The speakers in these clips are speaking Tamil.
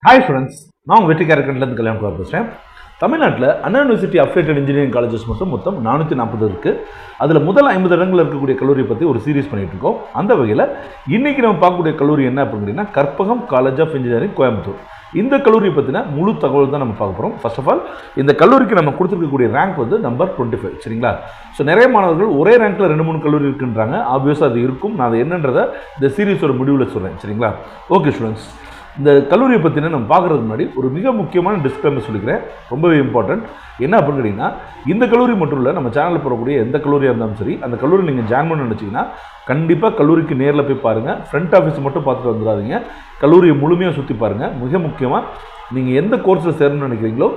ஹாய் ஃப்ரெண்ட்ஸ், நான் உங்கள் வெற்றி கேரக்டர்லேருந்து கல்யாணம் பேசுகிறேன். தமிழ்நாட்டில் அண்ணா யூனிவர்சிட்டி அஃபிலியேட்டட் இன்ஜினியரிங் காலேஜஸ் மொத்தம் 440 இருக்குது. அதில் முதல் 50 இடங்களில் இருக்கக்கூடிய கல்லூரியை பற்றி ஒரு சீரிஸ் பண்ணிகிட்டு இருக்கோம். அந்த வகையில் இன்றைக்கி நம்ம பார்க்கக்கூடிய கல்லூரி என்ன அப்படின்னா Karpagam college of engineering Coimbatore. இந்த கல்லூரியை பற்றின முழு தகவல் தான் நம்ம பார்க்க போகிறோம். ஃபர்ஸ்ட் ஆஃப் ஆல் இந்த கல்லூரிக்கு நம்ம கொடுத்துருக்கக்கூடிய ரேங்க் வந்து நம்பர் 25, சரிங்களா? ஸோ நிறைய மாணவர்கள் ஒரே ரேங்க்கில் 2-3 கல்லூரி இருக்குன்றாங்க. ஆப்வியஸாக அது இருக்கும். நான் அது என்னன்றதை இந்த சீரிஸோட முடிவில் சொல்கிறேன், சரிங்களா? ஓகே ஸ்டூடெண்ட்ஸ், இந்த கல்லூரியை பற்றின நம்ம பார்க்குறதுக்கு முன்னாடி ஒரு மிக முக்கியமான டிஸ்க்ளைமர் சொல்லிக்கிறேன், ரொம்பவே இம்பார்ட்டன்ட். என்ன அப்படின்னு கேட்டிங்கன்னா, இந்த கல்லூரி மட்டும் இல்லை, நம்ம சேனலில் போகக்கூடிய எந்த கல்லூரியாக இருந்தாலும் சரி, அந்த கல்லூரி நீங்கள் ஜாயின் பண்ண நினச்சிங்கன்னா கண்டிப்பாக கல்லூரிக்கு நேரில் போய் பாருங்கள். ஃப்ரண்ட் ஆஃபீஸ் மட்டும் பார்த்துட்டு வந்துடாதீங்க, கல்லூரியை முழுமையாக சுற்றி பாருங்கள். மிக முக்கியமாக நீங்கள் எந்த கோர்ஸில் சேரணும்னு நினைக்கிறீங்களோ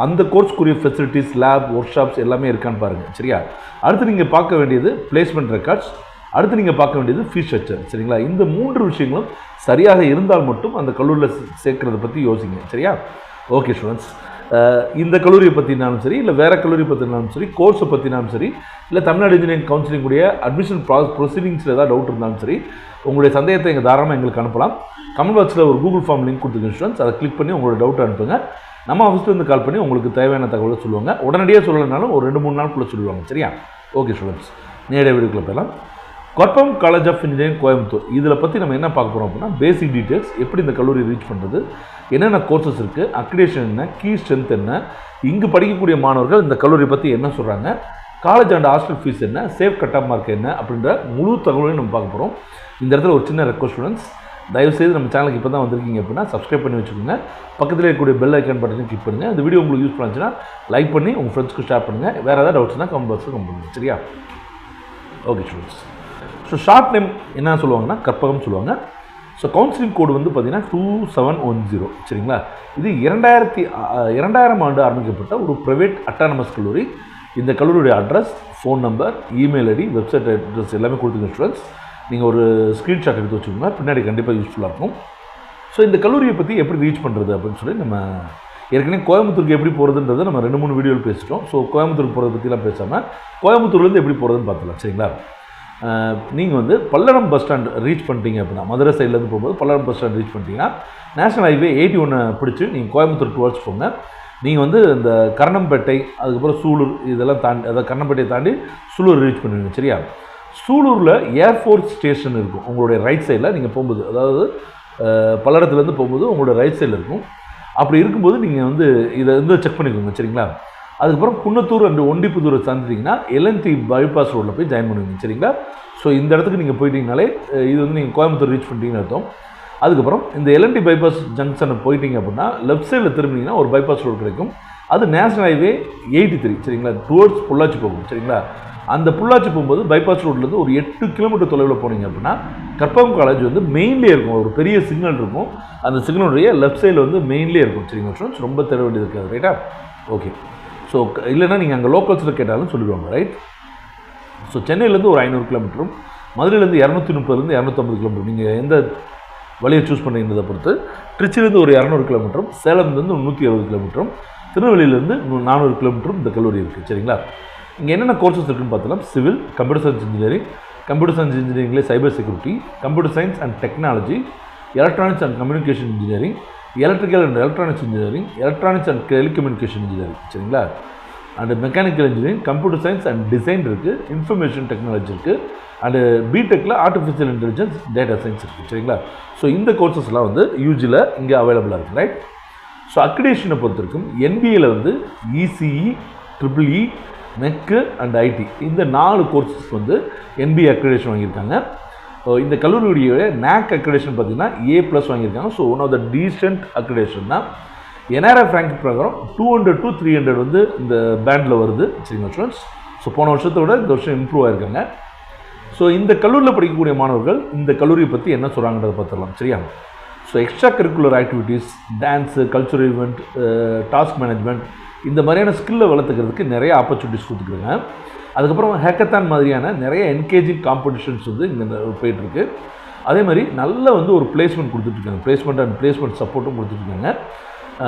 அந்த கோர்ஸ்க்குரிய ஃபெசிலிட்டிஸ், லேப், ஒர்க் ஷாப்ஸ் எல்லாமே இருக்கான்னு பாருங்கள், சரியா? அடுத்து நீங்கள் பார்க்க வேண்டியது பிளேஸ்மெண்ட் ரெக்கார்ட்ஸ், அடுத்து நீங்கள் பார்க்க வேண்டியது ஃபீஸ் ஸ்ட்ரக்சர், சரிங்களா? இந்த 3 விஷயங்களும் சரியாக இருந்தால் மட்டும் அந்த கல்லூரியில் சேர்க்கறதை பற்றி யோசிங்க, சரியா? ஓகே ஸ்டூடெண்ட்ஸ், இந்த கல்லூரியை பற்றினாலும் சரி, இல்லை வேறு கல்லூரி பற்றினாலும் சரி, கோர்ஸை பற்றினாலும் சரி, இல்லை தமிழ்நாடு இன்ஜினியரிங் கவுன்சிலிங் கூடிய அட்மிஷன் ப்ரொசீடிங்ஸில் ஏதாவது டவுட் இருந்தாலும் சரி, உங்களுடைய சந்தேகத்தை எங்கள் தாராளமாக எங்களுக்கு அனுப்பலாம். கமெண்ட் பாக்ஸில் ஒரு கூகுள் ஃபார்ம் லிங்க் கொடுத்துருங்க ஸ்டூடெண்ட்ஸ், அதை கிளிக் பண்ணி உங்களோட டவுட் அனுப்புங்க. நம்ம ஆஃபீஸ்லேருந்து கால் பண்ணி உங்களுக்கு தேவையான தகவலை சொல்லுவாங்க. உடனடியாக சொல்லலைனாலும் ஒரு 2-3 நாளுக்குள்ளே சொல்லுவாங்க, சரியா? ஓகே ஸ்டூடெண்ட்ஸ், நேரடியாக வீடியோக்குள்ளே போகலாம். Karpagam college of engineering Coimbatore, இதில் பற்றி நம்ம என்ன பார்க்க போகிறோம் அப்படின்னா பேசிக் டீட்டெயில்ஸ், எப்படி இந்த கல்லூரி ரீச் பண்ணுறது, என்னென்ன கோர்சஸ் இருக்குது, அக்ரிடேஷன் என்ன, கீ ஸ்ட்ரென்த் என்ன, இங்கு படிக்கக்கூடிய மாணவர்கள் இந்த கல்லூரி பற்றி என்ன சொல்கிறாங்க, காலேஜ் அண்ட் ஹாஸ்டல் ஃபீஸ் என்ன, சேஃப் கட் ஆஃப் மார்க் என்ன அப்படின்ற முழு தகவலையும் நம்ம பார்க்க போகிறோம். இந்த இடத்துல ஒரு சின்ன ரெக்வஸ்ட் ஸ்டூடெண்ட்ஸ், தயவுசெய்து நம்ம சேனலுக்கு இப்போ தான் வந்திருக்கீங்க அப்படின்னா சப்ஸ்கிரைப் பண்ணி வச்சுக்கோங்க. பக்கத்தில் இருக்கக்கூடிய பெல் ஐக்கான் பட்டனை கிளிக் பண்ணுங்கள். இந்த வீடியோ உங்களுக்கு யூஸ் பண்ணுச்சுன்னா லைக் பண்ணி உங்கள் ஃப்ரெண்ட்ஸ்க்கு ஷேர் பண்ணுங்கள். வேறு ஏதாவது டவுட்ஸ்னால் கமெண்ட் பாக்ஸில் கமெண்ட் பண்ணுங்கள், சரியா? Okay students, so short name என்ன சொல்லுவாங்கன்னா கற்பகம் சொல்லுவாங்க. ஸோ கவுன்சிலிங் கோடு வந்து பார்த்திங்கன்னா 2710, சரிங்களா? இது 2000 ஆண்டு ஆரம்பிக்கப்பட்ட ஒரு ப்ரைவேட் அட்டானமஸ் கல்லூரி. இந்த கல்லூரியுடைய address, phone number, email ID, website address எல்லாமே கொடுத்துங்க ஸ்டூடெண்ட்ஸ். நீங்கள் ஒரு ஸ்க்ரீன்ஷாட் எடுத்து வச்சுக்கோங்க, பின்னாடி கண்டிப்பாக யூஸ்ஃபுல்லாக இருக்கும். ஸோ இந்த கல்லூரியை பற்றி எப்படி ரீச் பண்ணுறது அப்படின்னு சொல்லி நம்ம ஏற்கனவே கோயம்புத்தூருக்கு எப்படி போகிறதுன்றதை நம்ம 2-3 வீடியோவில் பேசிட்டோம். ஸோ கோயம்புத்தூருக்கு போகிறத பற்றிலாம் பேசாமல் கோயம்புத்தூர்லேருந்து எப்படி போகிறதுன்னு பார்த்துக்கலாம், சரிங்களா? நீங்கள் வந்து பல்லடம் பஸ் ஸ்டாண்ட் ரீச் பண்ணிட்டீங்க அப்படின்னா, மதுரை சைட்லேருந்து போகும்போது பல்லடம் பஸ் ஸ்டாண்ட் ரீச் பண்ணிட்டீங்கன்னா நேஷனல் ஹைவே 81 பிடிச்சி நீங்கள் கோயம்புத்தூர் டுவர்ட்ஸ் போங்க. நீங்கள் வந்து இந்த கரணம்பேட்டை, அதுக்கப்புறம் சூலூர், இதெல்லாம் தாண்டி, அதாவது கரணம்பேட்டையை தாண்டி சூலூர் ரீச் பண்ணுவீங்க, சரியா? சூலூரில் ஏர்ஃபோர்ஸ் ஸ்டேஷன் இருக்கும் உங்களுடைய ரைட் சைடில். நீங்கள் போகும்போது, அதாவது பல்லடத்துலேருந்து போகும்போது உங்களோட ரைட் சைடில் இருக்கும். அப்படி இருக்கும்போது நீங்கள் வந்து இதை வந்து செக் பண்ணிக்கோங்க, சரிங்களா? அதுக்கப்புறம் குன்னத்தூர் அண்ட் ஒண்டிப்புதூரை தாண்டிட்டிங்கன்னா எல்என்டி பைபாஸ் ரோடில் போய் ஜாயின் பண்ணுவீங்க, சரிங்களா? ஸோ இந்த இடத்துக்கு நீங்கள் போயிட்டீங்கனாலே இது வந்து நீங்கள் கோயம்புத்தூர் ரீச் பண்ணிட்டீங்கன்னு அர்த்தம். அதுக்கப்புறம் இந்த எல்என்டி பைபாஸ் ஜங்ஷனை போயிட்டீங்க அப்படின்னா லெஃப்ட் சைடில் திரும்பினீங்கன்னா ஒரு பைபாஸ் ரோடு கிடைக்கும். அது நேஷனல் ஹைவே 83, சரிங்களா? டுவர்ட்ஸ் பொள்ளாச்சி போகும், சரிங்களா? அந்த பொள்ளாச்சி போகும்போது பைபாஸ் ரோட்லேருந்து ஒரு 8 கிலோமீட்டர் தொலைவில் போனீங்க அப்படின்னா கற்பகம் காலேஜ் வந்து மெயின்லேயே இருக்கும். ஒரு பெரிய சிக்னல் இருக்கும், அந்த சிக்னலுடைய லெஃப்ட் சைடில் வந்து மெயின்லேயே இருக்கும், சரிங்களா ஸ்டூடெண்ட்ஸ்? ரொம்ப தெரிய வேண்டியது இருக்காது, ரைட்டா? ஓகே, ஸோ இல்லைன்னா நீங்கள் அங்கே லோக்கல்ஸில் கேட்டாலும் சொல்லிடுவாங்க, ரைட்? ஸோ சென்னையிலேருந்து ஒரு 500 கிலோமீட்டரும், மதுரையிலேருந்து 230லேருந்து 250 கிலோமீட்டர், நீங்கள் எந்த வழியை சூஸ் பண்ணுறதை பொறுத்து. திருச்சியிலேருந்து ஒரு 200 கிலோமீட்டரும், சேலம்லேருந்து 170 கிலோமீட்டரும், திருநெல்வேலியிலேருந்து 400 கிலோமீட்டரும் இந்த கல்லூரி இருக்குது, சரிங்களா? இங்கே என்னென்ன கோர்சஸ் இருக்குன்னு பார்த்தலாம். Civil, computer science engineering, computer science இன்ஜினியரிங்லேயே cyber security, computer science and technology, electronics and communication engineering, electrical and electronics engineering, electronics and telecommunication engineering, சரிங்களா? And mechanical engineering, computer science and design இருக்குது, இன்ஃபர்மேஷன் டெக்னாலஜி இருக்குது, அண்டு பிடெக்கில் ஆர்டிஃபிஷியல் இன்டெலிஜென்ஸ், டேட்டா சயின்ஸ் இருக்குது, சரிங்களா? ஸோ இந்த கோர்சஸ்லாம் வந்து யூஜியில் இங்கே அவைலபிளாக இருக்குது, ரைட்? ஸோ அக்ரிடேஷனை பொறுத்த வரைக்கும் என்பிஏல வந்து ECE, EEE, mech and IT, இந்த 4 கோர்சஸ் வந்து என்பிஏ அக்ரிடேஷன் வாங்கியிருக்காங்க. இந்த கல்லூரியுடைய NAAC அக்ரிடேஷன் பார்த்தீங்கன்னா A+ வாங்கியிருக்காங்க. So one of the decent accreditation தான். NRF ரேங்க் பிரகாரம் 200 to 300 வந்து இந்த பேண்டில் வருது, சரிங்களா ஸ்டூடெண்ட்ஸ்? ஸோ போன வருஷத்தை விட இந்த வருஷம் இம்ப்ரூவ் ஆகிருக்காங்க. ஸோ இந்த கல்லூரியில் படிக்கக்கூடிய மாணவர்கள் இந்த கல்லூரியை பற்றி என்ன சொல்கிறாங்கன்றதை பார்த்துடலாம், சரியா? So extra curricular activities, dance, cultural event, task management, இந்த மாதிரியான ஸ்கில்லை வளர்த்துக்கிறதுக்கு நிறைய ஆப்பர்ச்சுனிட்டிஸ் கொடுத்துருக்காங்க. அதுக்கப்புறம் ஹேக்கத்தான் மாதிரியான நிறைய என்கேஜிங் காம்படிஷன்ஸ் வந்து இங்கே போயிட்டுருக்கு. அதே மாதிரி நல்ல வந்து ஒரு பிளேஸ்மெண்ட் கொடுத்துட்ருக்காங்க, பிளேஸ்மெண்ட் அண்ட் பிளேஸ்மெண்ட் சப்போர்ட்டும் கொடுத்துட்ருக்காங்க.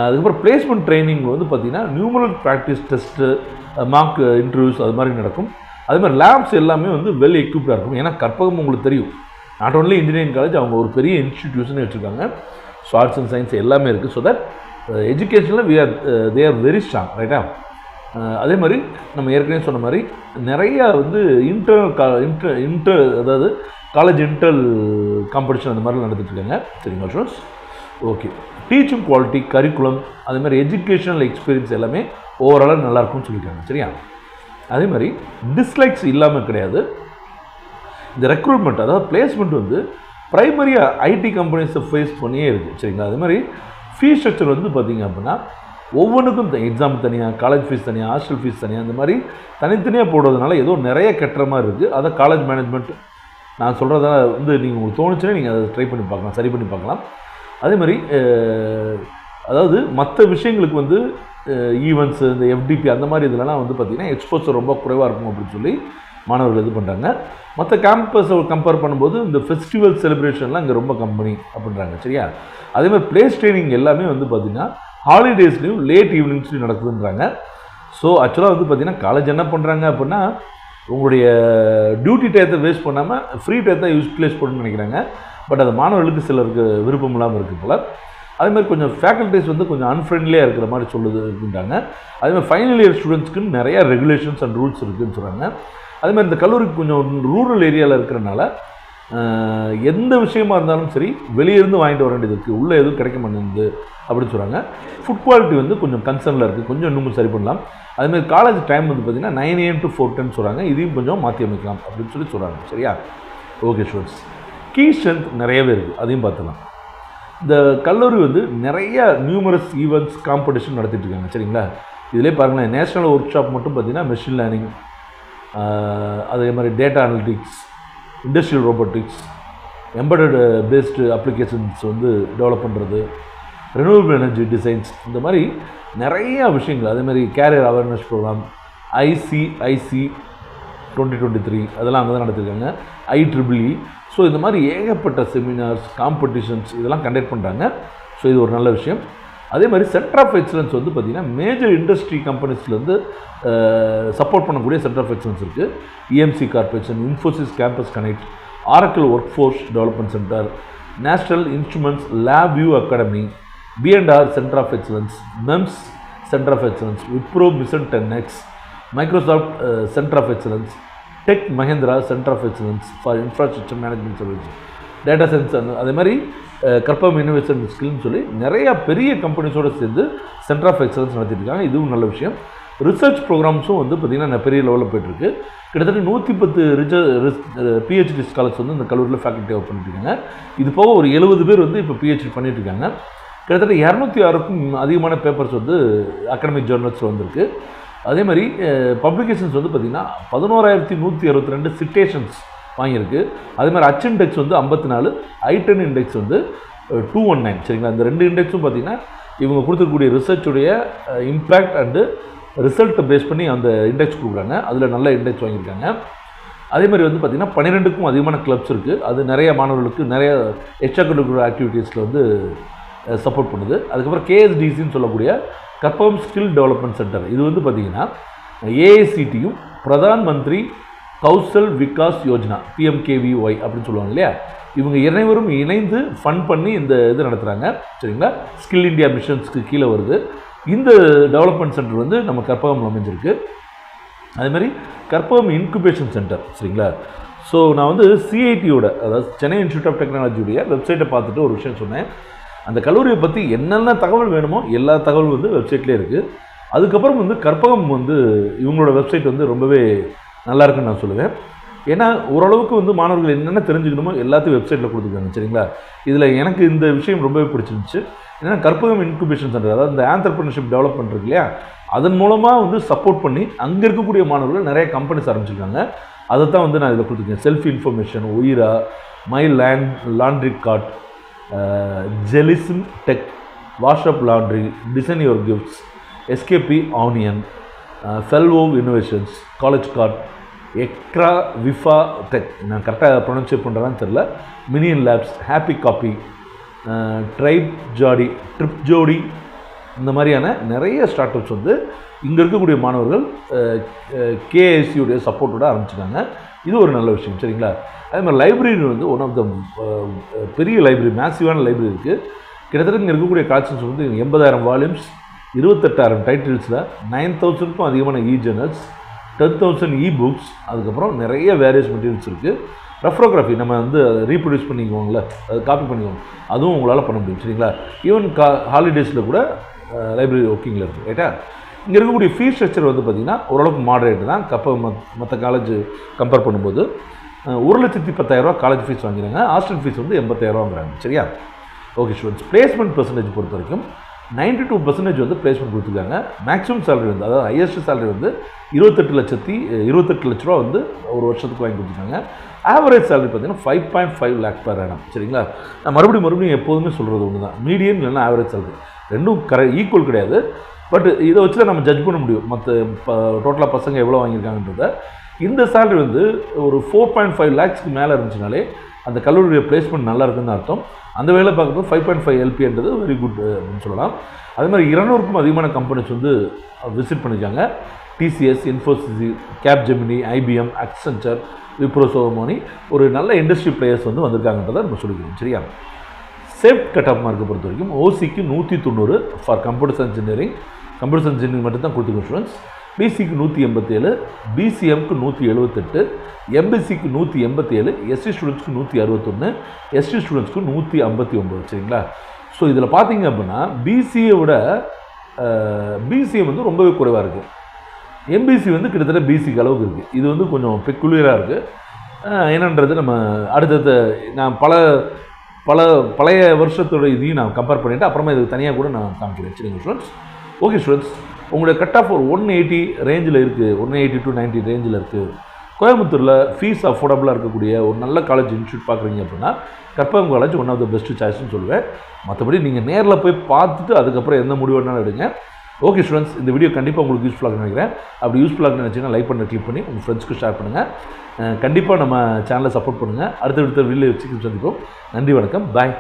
அதுக்கப்புறம் பிளேஸ்மெண்ட் ட்ரைனிங் வந்து பார்த்திங்கன்னா numeral practice test, mark interviews அது மாதிரி நடக்கும். அதே மாதிரி லேப்ஸ் எல்லாமே வந்து வெல் எக்யூப்டாக இருக்கும். ஏன்னா கற்பகம் உங்களுக்கு தெரியும், நாட் ஓன்லி இன்ஜினியரிங் காலேஜ், அவங்க ஒரு பெரிய இன்ஸ்டிடியூஷன் வச்சுருக்காங்க. ஸோ ஆர்ட்ஸ் அண்ட் சயின்ஸ் எல்லாமே இருக்குது. ஸோ தட் எஜுகேஷனில் தே ஆர் வெரி ஸ்ட்ராங், ரைட்டா? அதே மாதிரி நம்ம ஏற்கனவே சொன்ன மாதிரி நிறையா வந்து அதாவது காலேஜ் இன்டர்னல் காம்படிஷன் அந்த மாதிரிலாம் நடந்துட்டுருக்காங்க, சரிங்களா students? Okay, teaching quality, curriculum, அதே மாதிரி எஜுகேஷனல் எக்ஸ்பீரியன்ஸ் எல்லாமே ஓவராலாக நல்லாயிருக்கும்னு சொல்லியிருக்காங்க, சரியா? அதே மாதிரி டிஸ்லைக்ஸ் இல்லாமல் கிடையாது. இந்த ரெக்ரூட்மெண்ட், அதாவது பிளேஸ்மெண்ட் வந்து ப்ரைமரியாக ஐடி கம்பெனிஸை ஃபேஸ் பண்ணியே இருக்குது, சரிங்களா? அதே மாதிரி ஃபீஸ் ஸ்ட்ரக்சர் வந்து பார்த்திங்க அப்படின்னா ஒவ்வொன்றுக்கும் எக்ஸாம் தனியாக, காலேஜ் ஃபீஸ் தனியாக, ஹாஸ்டல் ஃபீஸ் தனியாக, அந்த மாதிரி தனித்தனியாக போடுறதுனால ஏதோ நிறைய கட்டுற மாதிரி இருக்குது. அதை காலேஜ் மேனேஜ்மெண்ட் நான் சொல்கிறதால வந்து நீங்கள் உங்களுக்கு தோணுச்சுன்னா நீங்கள் அதை ட்ரை பண்ணி பார்க்கலாம், சரி பண்ணி பார்க்கலாம். அதே மாதிரி அதாவது மற்ற விஷயங்களுக்கு வந்து ஈவெண்ட்ஸு, இந்த எஃப்டிபி அந்த மாதிரி இதெல்லாம் வந்து பார்த்திங்கன்னா எக்ஸ்போசர் ரொம்ப குறைவாக இருக்கும் அப்படின்னு சொல்லி மாணவர்கள் இது பண்ணுறாங்க. மற்ற கேம்பஸை கம்பேர் பண்ணும்போது இந்த ஃபெஸ்டிவல் செலிப்ரேஷன்லாம் இங்கே ரொம்ப கம்மி அப்படின்றாங்க, சரியா? அதே மாதிரி பிளேஸ் ட்ரைனிங் எல்லாமே வந்து பார்த்திங்கன்னா ஹாலிடேஸ்லையும் லேட் ஈவினிங்ஸ்லையும் நடக்குதுன்றாங்க. ஸோ ஆக்சுவலாக வந்து பார்த்திங்கன்னா காலேஜ் என்ன பண்ணுறாங்க அப்படின்னா உங்களுடைய டியூட்டி டயத்தை வேஸ்ட் பண்ணாமல் ஃப்ரீ டயத்தை யூட்டிலைஸ் பண்ணணும்னு நினைக்கிறாங்க. பட் அது மாணவர்களுக்கு சிலருக்கு விருப்பம் இல்லாமல் இருக்குது போல். அதேமாதிரி கொஞ்சம் ஃபேக்கல்ட்டிஸ் வந்து கொஞ்சம் அன்ஃப்ரெண்ட்லியாக இருக்கிற மாதிரி சொல்லுது அப்படின்றாங்க. அதேமாதிரி ஃபைனல் இயர் ஸ்டூடெண்ட்ஸ்க்குன்னு நிறையா ரெகுலேஷன்ஸ் அண்ட் ரூல்ஸ் இருக்குதுன்னு சொல்கிறாங்க. அதேமாதிரி இந்த கல்லூரிக்கு கொஞ்சம் ரூரல் ஏரியாவில் இருக்கிறனால எந்த விஷயமா இருந்தாலும் சரி வெளியிருந்து வாங்கிட்டு வர வேண்டியது இருக்குது, உள்ளே எதுவும் கிடைக்க மாட்டேங்குது அப்படின்னு சொல்கிறாங்க. ஃபுட் குவாலிட்டி வந்து கொஞ்சம் கன்சர்னில் இருக்குது, கொஞ்சம் இன்னும் சரி பண்ணலாம். அதுமாதிரி காலேஜ் டைம் வந்து பார்த்திங்கன்னா 9 AM to 4:10 சொல்கிறாங்க. இதையும் கொஞ்சம் மாற்றி அமைக்கலாம் அப்படின்னு சொல்லி சொல்கிறாங்க, சரியா? ஓகே ஸ்டூடெண்ட்ஸ், கீ ஸ்ட்ரென்த் நிறையவே இருக்குது, அதையும் பார்த்துக்கலாம். இந்த கல்லூரி வந்து நிறைய நியூமரஸ் ஈவெண்ட்ஸ் காம்படிஷன் நடத்திட்டு இருக்காங்க, சரிங்களா? இதிலே பாருங்களேன், நேஷனல் ஒர்க் ஷாப் மட்டும் பார்த்திங்கன்னா மெஷின் லேர்னிங், அதே மாதிரி data analytics, industrial robotics, embedded based applications வந்து டெவலப் பண்ணுறது, ரெனியூவபிள் எனர்ஜி டிசைன்ஸ், இந்த மாதிரி நிறையா விஷயங்கள். அதேமாதிரி கேரியர் அவேர்னஸ் ப்ரோக்ராம், ICIC 2023 அதெல்லாம் அங்கே தான் நடத்திருக்காங்க, IEEE. ஸோ இந்த மாதிரி ஏகப்பட்ட செமினார்ஸ், காம்படிஷன்ஸ் இதெல்லாம் கண்டக்ட் பண்ணுறாங்க. ஸோ இது ஒரு நல்ல விஷயம். அதே மாதிரி சென்டர் ஆஃப் எக்ஸலன்ஸ் வந்து பார்த்திங்கன்னா மேஜர் இண்டஸ்ட்ரி கம்பெனிஸ்லேருந்து சப்போர்ட் பண்ணக்கூடிய சென்டர் ஆஃப் எக்ஸலன்ஸ் இருக்குது. EMC corporation, Infosys campus connect, Oracle workforce development centre, National Instruments LabVIEW academy, B&R centre of excellence, MEMS centre of excellence, Wipro mission 10X, Microsoft centre of excellence, Tech Mahindra centre of excellence for infrastructure management service, data science, அதே மாதிரி கற்பகம் இன்னோவேஷன் ஸ்கில்னு சொல்லி நிறையா பெரிய கம்பெனிஸோடு சேர்ந்து சென்டர் ஆஃப் எக்ஸலன்ஸ் நடத்திட்டு இருக்காங்க. இதுவும் நல்ல விஷயம். ரிசர்ச் ப்ரோக்ராம்ஸும் வந்து பார்த்திங்கன்னா பெரிய லெவலில் போய்ட்டுருக்கு. கிட்டத்தட்ட 110 PhD ஸ்காலர்ஸ் வந்து இந்த கல்லூரியில் ஃபேக்கல்ட்டி ஒர்க் பண்ணிட்டுருக்காங்க. இது போக ஒரு 70 பேர் வந்து இப்போ PhD பண்ணிட்டுருக்காங்க. கிட்டத்தட்ட 206க்கும் அதிகமான பேப்பர்ஸ் வந்து அகாடமிக் ஜேர்னல்ஸில் வந்திருக்கு. அதே மாதிரி பப்ளிகேஷன்ஸ் வந்து பார்த்திங்கன்னா 11,162 சிட்டேஷன்ஸ் வாங்கியிருக்கு. அதே மாதிரி H இண்டெக்ஸ் வந்து 54, I10 இண்டெக்ஸ் வந்து 219, சரிங்களா? இந்த 2 இண்டெக்ஸும் பார்த்திங்கன்னா இவங்க கொடுத்துருக்கக்கூடிய ரிசர்ச்சுடைய இம்பேக்ட் அண்டு ரிசல்ட்டை பேஸ் பண்ணி அந்த இண்டெக்ஸ் கொடுக்குறாங்க. அதில் நல்ல இண்டெக்ஸ் வாங்கியிருக்காங்க. அதே மாதிரி வந்து பார்த்திங்கன்னா 12க்கும் அதிகமான கிளப்ஸ் இருக்குது. அது நிறைய மாணவர்களுக்கு நிறைய எக்ஸ்ட்ரா கரிக்குலர் ஆக்டிவிட்டீஸில் வந்து சப்போர்ட் பண்ணுது. அதுக்கப்புறம் KSDCன்னு சொல்லக்கூடிய கற்பகம் ஸ்கில் டெவலப்மெண்ட் சென்டர், இது வந்து பார்த்திங்கன்னா AICTயும் பிரதான் மந்திரி கௌசல் விகாஸ் யோஜனா PMKVY அப்படின்னு சொல்லுவாங்க இல்லையா, இவங்க அனைவரும் இணைந்து ஃபண்ட் பண்ணி இந்த இது நடத்துகிறாங்க, சரிங்களா? ஸ்கில் இந்தியா மிஷன்ஸ்க்கு கீழே வருது. இந்த டெவலப்மெண்ட் சென்டர் வந்து நம்ம கற்பகம் அமைஞ்சிருக்கு. அதேமாதிரி கற்பகம் இன்குபேஷன் சென்டர், சரிங்களா? ஸோ நான் வந்து CITயோட, அதாவது சென்னை இன்ஸ்டியூட் ஆஃப் டெக்னாலஜியோடைய வெப்சைட்டை பார்த்துட்டு ஒரு விஷயம் சொன்னேன். அந்த கல்லூரியை பற்றி என்னென்ன தகவல் வேணுமோ எல்லா தகவலும் வந்து வெப்சைட்லேயே இருக்குது. அதுக்கப்புறம் வந்து கற்பகம் வந்து இவங்களோட வெப்சைட் வந்து ரொம்பவே நல்லா இருக்குன்னு நான் சொல்லுவேன். ஏன்னா ஓரளவுக்கு வந்து மாணவர்கள் என்னென்ன தெரிஞ்சுக்கணுமோ எல்லாத்தையும் வெப்சைட்டில் கொடுத்துருக்காங்க, சரிங்களா? இதில் எனக்கு இந்த விஷயம் ரொம்பவே பிடிச்சிருந்துச்சு. ஏன்னா கற்பகம் இன்குபேஷன் சென்டர், அதாவது இந்த ஆண்டர்பிரினர்ஷிப் டெவலப் பண்ணுறது இல்லையா, அதன் மூலமாக வந்து சப்போர்ட் பண்ணி அங்கே இருக்கக்கூடிய மாணவர்கள் நிறைய கம்பெனிஸ் ஆரம்பிச்சிருக்காங்க. அதை தான் வந்து நான் இதில் கொடுத்துருக்கேன். செல்ஃப் இன்ஃபர்மேஷன், ஒயிரா, மை லாண்ட்ரி கார்ட், ஜெலிசன் tech, wash up laundry, design your gifts, SKP onion, ஃபெல்வோவ் இன்னோவேஷன்ஸ், காலேஜ் கார்ட், எக்ரா விஃபா டெக், நான் கரெக்டாக ப்ரொனன்சியேட் பண்ணுறதான்னு தெரில, minion labs, happy coffee, trip ஜோடி, இந்த மாதிரியான நிறைய ஸ்டார்ட் அப்ஸ் வந்து இங்கே இருக்கக்கூடிய மாணவர்கள் KICUடைய சப்போர்ட்டோடு ஆரம்பிச்சிருக்காங்க. இது ஒரு நல்ல விஷயம், சரிங்களா? அதே மாதிரி லைப்ரரி வந்து ஒன் ஆஃப் த பெரிய லைப்ரரி, மேசிவான லைப்ரரி இருக்குது. கிட்டத்தட்ட இங்கே இருக்கக்கூடிய கலெக்ஷன்ஸ் வந்து 80,000 வால்யூம்ஸ், 28,000 டைட்டில்ஸில் 9,000க்கும் அதிகமான ஜர்னல்ஸ், 10,000 புக்ஸ், அதுக்கப்புறம் நிறைய வேரியஸ் மெட்டீரியல்ஸ் இருக்குது. ரெஃப்ரோகிராஃபி நம்ம வந்து ரீப்ரொடியூஸ் பண்ணிக்குவோங்களே, அது காப்பி பண்ணிக்குவோம், அதுவும் உங்களால் பண்ண முடியும் சரிங்களா. ஈவன் ஹாலிடேஸில் கூட லைப்ரரி ஒர்க்கிங்கில் இருக்குது ரைட்டா. இங்கே இருக்கக்கூடிய ஃபீஸ் ஸ்ட்ரக்சர் வந்து பார்த்திங்கன்னா ஓரளவுக்கு மாடரேட் தான். மற்ற காலேஜ் கம்பேர் பண்ணும்போது 1,10,000 காலேஜ் ஃபீஸ் வாங்கிறாங்க. ஹாஸ்டல் ஃபீஸ் வந்து 80,000 வாங்குறாங்க சரியா. ஓகே ஸ்டூடெண்ட்ஸ், பிளேஸ்மெண்ட் பர்சன்டேஜ் பொறுத்த வரைக்கும் 92% வந்து பிளேஸ்மெண்ட் கொடுத்துருக்காங்க. மேக்ஸிமம் சேலரி வந்து, அதாவது ஹையஸ்ட் சேலரி வந்து 28 லட்ச ரூபா வந்து ஒரு வருஷத்துக்கு வாங்கி கொடுத்துருக்காங்க. ஆவரேஜ் சேலரி பார்த்தீங்கன்னா 5.5 lakh per annum சரிங்களா. நான் மறுபடியும் எப்போதுமே சொல்கிறது ஒன்று தான், மீடியன் இல்லைன்னா ஆவரேஜ் சேலரி ரெண்டும் ஈக்குவல் கிடையாது. பட் இதை வச்சு தான் நம்ம ஜட்ஜ் பண்ண முடியும் மற்ற டோட்டலாக பசங்க எவ்வளோ வாங்கியிருக்காங்கன்றத. இந்த சேலரி வந்து ஒரு 4.5 lakhsக்கு மேலே இருந்துச்சுனாலே அந்த கல்லூரியுடைய பிளேஸ்மெண்ட் நல்லா இருக்குன்னு அர்த்தம். அந்த வேலை பார்க்கும்போது 5.5 LPன்றது வெரி குட் அப்படின்னு சொல்லலாம். அதே மாதிரி 200க்கும் அதிகமான கம்பெனிஸ் வந்து விசிட் பண்ணியிருக்காங்க. TCS, Infosys, Capgemini, IBM, Accenture, Wipro, சோமோனி, ஒரு நல்ல இண்டஸ்ட்ரி பிளேயர்ஸ் வந்து வந்திருக்காங்கன்றதை நம்ம சொல்லிக்கிறோம் சரியா. சேஃப்ட் கட் ஆஃப் மார்க்கை பொறுத்த வரைக்கும் OCக்கு 190 ஃபார் கம்ப்யூட்டர் சயின்ஸ் இன்ஜினியரிங் மட்டும் தான் கொடுத்துருக்கோம் ஸ்டூடெண்ட்ஸ். BCக்கு 187, BCMக்கு 178, MBCக்கு 187, SC ஸ்டூடெண்ட்ஸ்க்கு 161, ST ஸ்டூடெண்ட்ஸ்க்கு 159 சரிங்களா. ஸோ இதில் பார்த்தீங்க அப்படின்னா BCயை விட BCM வந்து ரொம்பவே குறைவாக இருக்குது. MBC வந்து கிட்டத்தட்ட BCக்கு அளவுக்கு இருக்குது. இது வந்து கொஞ்சம் பெக்குலியராக இருக்குது. என்னன்றது நம்ம அடுத்தடுத்த நான் பழைய வருஷத்தோட இதையும் நான் கம்பேர் பண்ணிவிட்டு அப்புறமா இதுக்கு தனியாக கூட நான் காமிக்கிறேன் சரிங்க ஸ்டூடெண்ட்ஸ். ஓகே ஸ்டூடெண்ட்ஸ், உங்களுடைய கட் ஆஃப் ஒரு 180 ரேஞ்சில் இருக்குது, 180 to 90 ரேஞ்சில் இருக்குது. கோயம்புத்தூரில் ஃபீஸ் அஃபோர்டபுளாக இருக்கக்கூடிய ஒரு நல்ல காலேஜ் இன்ஸ்டியூட் பார்க்குறீங்க அப்படின்னா Karpagam college one of the best சாய்ஸ்னு சொல்லுவேன். மற்றபடி நீங்கள் நேரில் போய் பார்த்துட்டு அதுக்கப்புறம் எந்த முடிவு வேணாலும் எடுங்க. ஓகே ஸ்டூடெண்ட்ஸ், இந்த வீடியோ கண்டிப்பாக உங்களுக்கு யூஸ்ஃபுல்லாக நினைக்கிறேன். அப்படி யூஸ்ஃபுல்லாக நினச்சிங்கன்னா லைக் பண்ண கிளிக் பண்ணி உங்கள் ஃப்ரெண்ட்ஸ்க்கு ஷேர் பண்ணுங்கள். கண்டிப்பாக நம்ம சேனலை சப்போர்ட் பண்ணுங்கள். அடுத்த வீடியோ வச்சு சந்திப்போம். நன்றி, வணக்கம், பாய்.